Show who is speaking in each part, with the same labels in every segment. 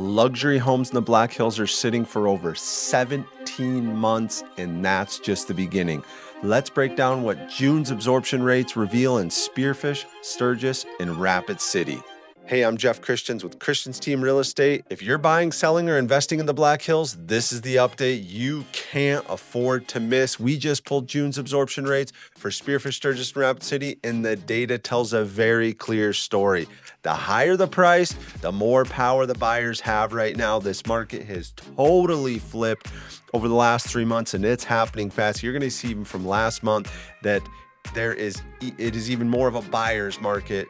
Speaker 1: Luxury homes in the Black Hills are sitting for over 17 months, and that's just the beginning. Let's break down what June's absorption rates reveal in Spearfish, Sturgis, and Rapid City. Hey, I'm Jeff Christians with Christians Team Real Estate. If you're buying, selling, or investing in the Black Hills, this is the update you can't afford to miss. We just pulled June's absorption rates for Spearfish, Sturgis, and Rapid City, and the data tells a very clear story. The higher the price, the more power the buyers have right now. This market has totally flipped over the last 3 months, and it's happening fast. You're going to see even from last month that it is even more of a buyer's market.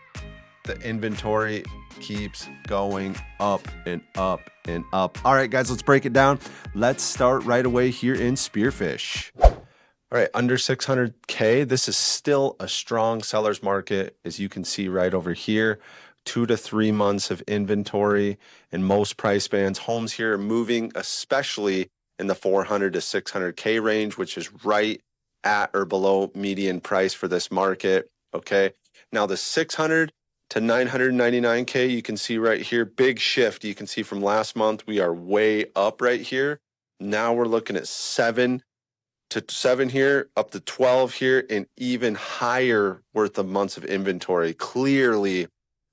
Speaker 1: The inventory keeps going up and up and up. All right, guys, let's break it down. Let's start right away here in Spearfish. All right, under 600K, this is still a strong seller's market, as you can see right over here. 2 to 3 months of inventory in most price bands. Homes here are moving, especially in the 400 to 600K range, which is right at or below median price for this market. Okay, now the 600 to 999K, you can see right here, big shift. You can see from last month, we are way up right here. Now we're looking at 7 to 7 here, up to 12 here, and even higher worth of months of inventory. Clearly,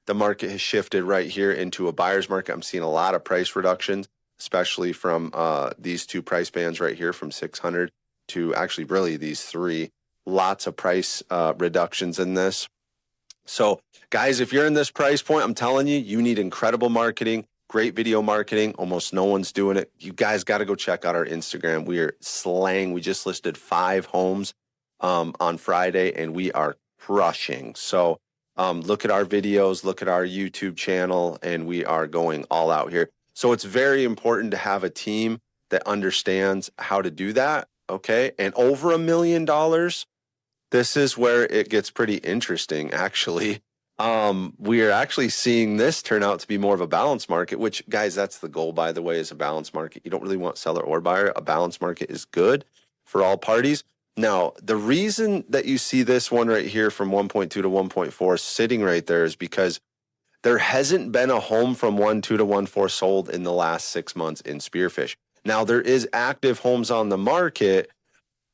Speaker 1: the market has shifted right here into a buyer's market. I'm seeing a lot of price reductions, especially from these two price bands right here, from 600 to actually really these three. Lots of price reductions in this. So guys, if you're in this price point, I'm telling you, you need incredible marketing, great video marketing. Almost no one's doing it. You guys got to go check out our Instagram. We are slaying. We just listed 5 homes on Friday, and we are crushing. So look at our videos, look at our YouTube channel, and we are going all out here. So it's very important to have a team that understands how to do that. Okay. And over $1 million, this is where it gets pretty interesting, actually. We are actually seeing this turn out to be more of a balanced market, which, guys, that's the goal, by the way, is a balanced market. You don't really want seller or buyer. A balanced market is good for all parties. Now, the reason that you see this one right here from 1.2 to 1.4 sitting right there is because there hasn't been a home from 1.2 to 1.4 sold in the last 6 months in Spearfish. Now, there is active homes on the market,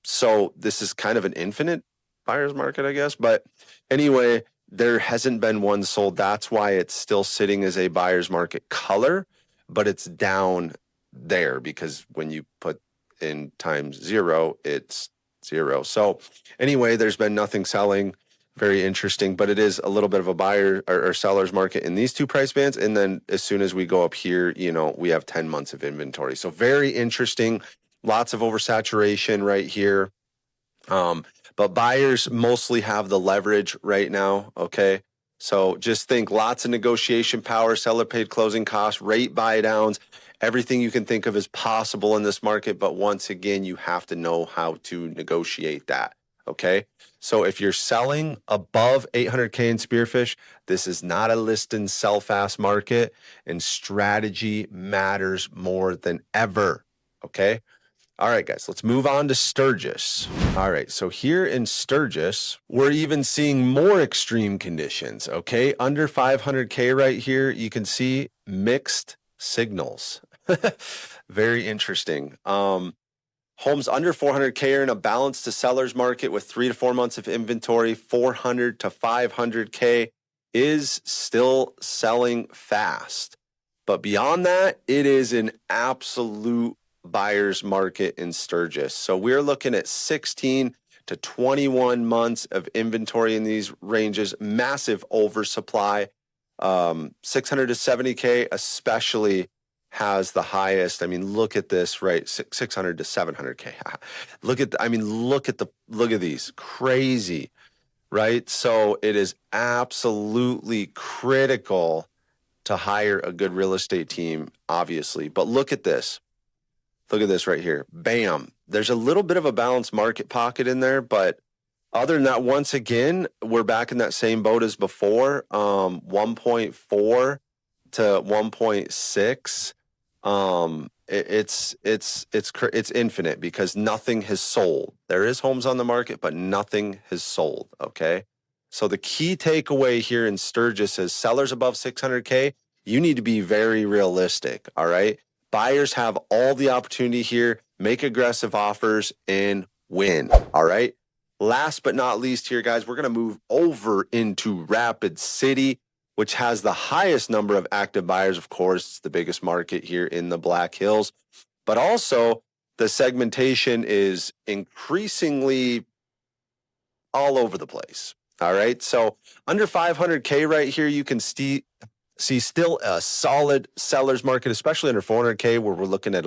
Speaker 1: so this is kind of an infinite buyer's market, I guess. But anyway, there hasn't been one sold. That's why it's still sitting as a buyer's market color, but it's down there because when you put in times 0, it's 0. So anyway, there's been nothing selling. Very interesting, but it is a little bit of a buyer or seller's market in these two price bands. And then as soon as we go up here, we have 10 months of inventory. So very interesting. Lots of oversaturation right here. But buyers mostly have the leverage right now, okay? So just think lots of negotiation power, seller paid closing costs, rate buy downs, everything you can think of is possible in this market. But once again, you have to know how to negotiate that, okay? So if you're selling above 800K in Spearfish, this is not a list and sell fast market, and strategy matters more than ever, okay? All right, guys, let's move on to Sturgis. All right, so here in Sturgis, we're even seeing more extreme conditions, okay? Under 500K right here, you can see mixed signals. Very interesting. Homes under 400K are in a balance to seller's market with 3 to 4 months of inventory. 400 to 500K is still selling fast. But beyond that, it is an absolute buyer's market in Sturgis. So we're looking at 16 to 21 months of inventory in these ranges, massive oversupply. 600 to 70K especially has the highest. I mean, look at this, right? 600 to 700K. Look at these, crazy, right? So it is absolutely critical to hire a good real estate team, obviously. But look at this. Look at this right here. Bam. There's a little bit of a balanced market pocket in there, but other than that, once again, we're back in that same boat as before. 1.4 to 1.6. It's infinite because nothing has sold. There is homes on the market, but nothing has sold. Okay. So the key takeaway here in Sturgis is sellers above 600K, you need to be very realistic. All right. Buyers have all the opportunity here, make aggressive offers and win. All right. Last but not least here, guys, we're going to move over into Rapid City, which has the highest number of active buyers. Of course, it's the biggest market here in the Black Hills, but also the segmentation is increasingly all over the place. All right. So under 500K right here, you can see still a solid seller's market, especially under 400K, where we're looking at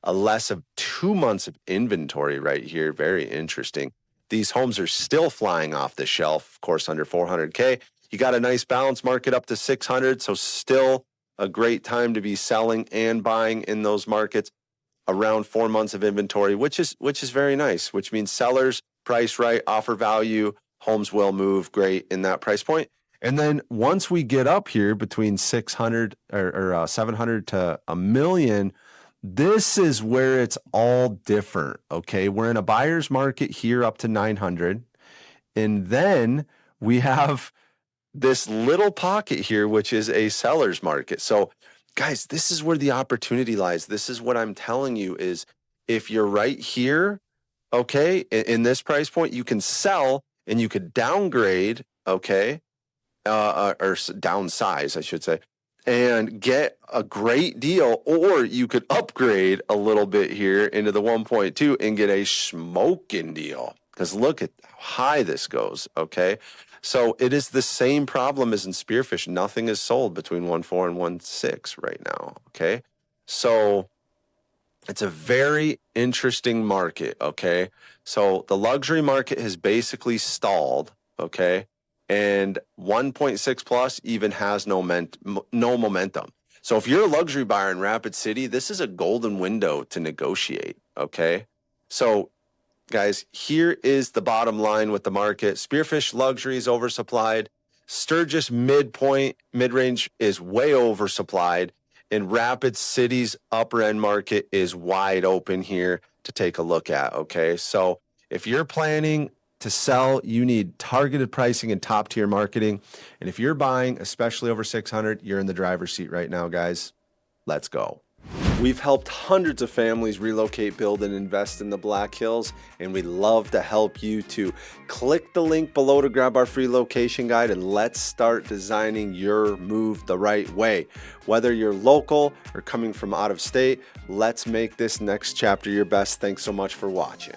Speaker 1: a less of 2 months of inventory right here. Very interesting. These homes are still flying off the shelf, of course, under 400K. You got a nice balance market up to 600. So still a great time to be selling and buying in those markets. Around 4 months of inventory, which is very nice, which means sellers price right, offer value, homes will move great in that price point. And then once we get up here between 600 or 700 to a million, this is where it's all different. Okay. We're in a buyer's market here up to 900. And then we have this little pocket here, which is a seller's market. So guys, this is where the opportunity lies. This is what I'm telling you is if you're right here, okay, in this price point, you can sell and you could downgrade, okay, or downsize, I should say, and get a great deal, or you could upgrade a little bit here into the 1.2 and get a smoking deal. Because look at how high this goes, okay? So it is the same problem as in Spearfish. Nothing is sold between 1.4 and 1.6 right now, okay? So it's a very interesting market, okay? So the luxury market has basically stalled, okay? And 1.6 plus even has no momentum. So if you're a luxury buyer in Rapid City, this is a golden window to negotiate, okay? So guys, here is the bottom line with the market. Spearfish luxury is oversupplied. Sturgis mid-range is way oversupplied. And Rapid City's upper end market is wide open here to take a look at, okay? So if you're planning to sell, you need targeted pricing and top tier marketing. And if you're buying, especially over 600, you're in the driver's seat right now, guys. Let's go. We've helped hundreds of families relocate, build, and invest in the Black Hills, and we'd love to help you too. Click the link below to grab our free location guide, and let's start designing your move the right way. Whether you're local or coming from out of state, let's make this next chapter your best. Thanks so much for watching.